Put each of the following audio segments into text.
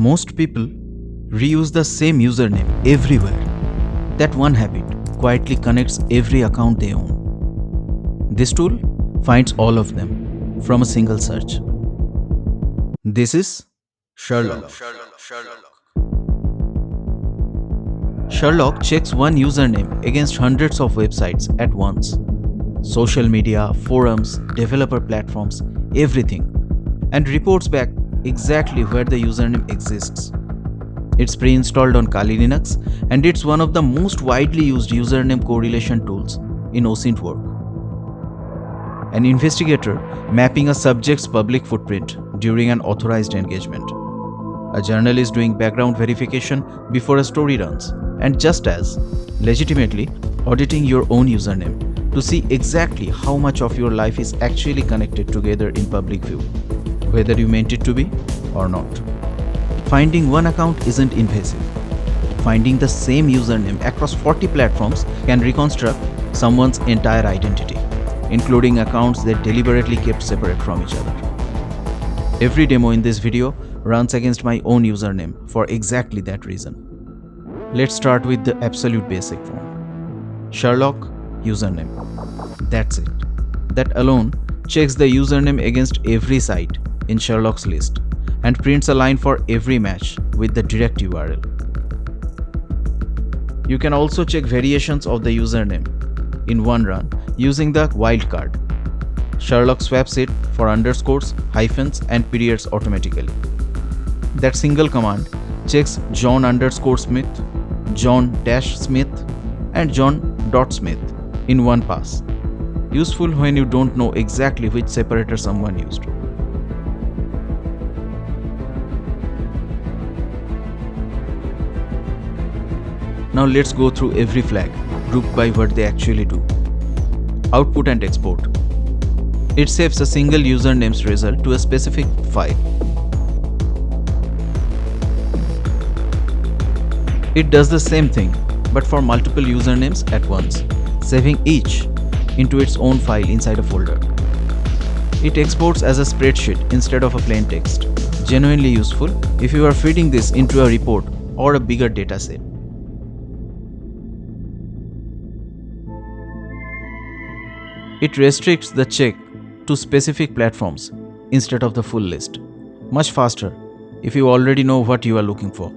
Most people reuse the same username everywhere. That one habit quietly connects every account they own. This tool finds all of them from a single search. This is Sherlock. Sherlock checks one username against hundreds of websites at once. Social media, forums, developer platforms, everything, and reports back exactly where the username exists. It's pre-installed on Kali Linux, and it's one of the most widely used username correlation tools in OSINT work. An investigator mapping a subject's public footprint during an authorized engagement. A journalist doing background verification before a story runs, and just as legitimately auditing your own username to see exactly how much of your life is actually connected together in public view, whether you meant it to be or not. Finding one account isn't invasive. Finding the same username across 40 platforms can reconstruct someone's entire identity, including accounts they deliberately kept separate from each other. Every demo in this video runs against my own username for exactly that reason. Let's start with the absolute basic form. Sherlock username. That's it. That alone checks the username against every site in Sherlock's list and prints a line for every match with the direct URL. You can also check variations of the username in one run using the wildcard. Sherlock swaps it for underscores, hyphens, and periods automatically. That single command checks John_Smith, John-Smith, and John.Smith in one pass. Useful when you don't know exactly which separator someone used. Now let's go through every flag, grouped by what they actually do. Output and export. It saves a single username's result to a specific file. It does the same thing, but for multiple usernames at once, saving each into its own file inside a folder. It exports as a spreadsheet instead of a plain text. Genuinely useful if you are feeding this into a report or a bigger dataset. It restricts the check to specific platforms instead of the full list. Much faster if you already know what you are looking for.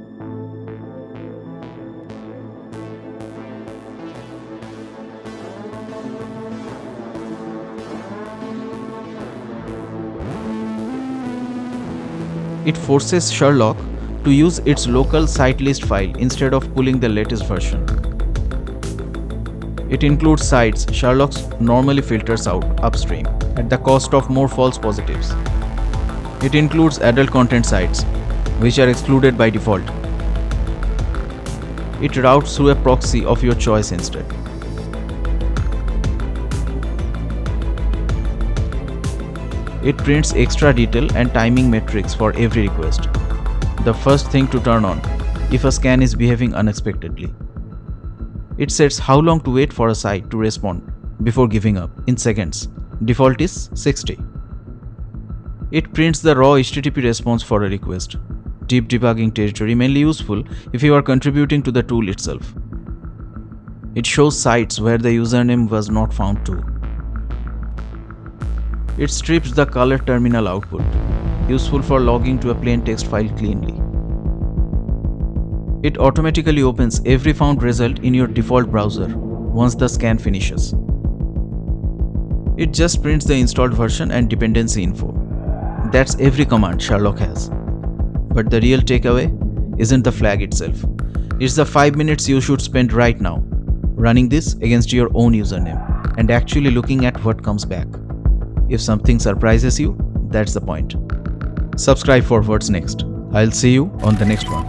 It forces Sherlock to use its local site list file instead of pulling the latest version. It includes sites Sherlock normally filters out upstream at the cost of more false positives. It includes adult content sites, which are excluded by default. It routes through a proxy of your choice instead. It prints extra detail and timing metrics for every request. The first thing to turn on if a scan is behaving unexpectedly. It sets how long to wait for a site to respond before giving up in seconds. Default is 60. It prints the raw HTTP response for a request. Deep debugging territory, mainly useful if you are contributing to the tool itself. It shows sites where the username was not found too. It strips the color terminal output, useful for logging to a plain text file cleanly. It automatically opens every found result in your default browser once the scan finishes. It just prints the installed version and dependency info. That's every command Sherlock has. But the real takeaway isn't the flag itself. It's the 5 minutes you should spend right now, running this against your own username and actually looking at what comes back. If something surprises you, that's the point. Subscribe for what's next. I'll see you on the next one.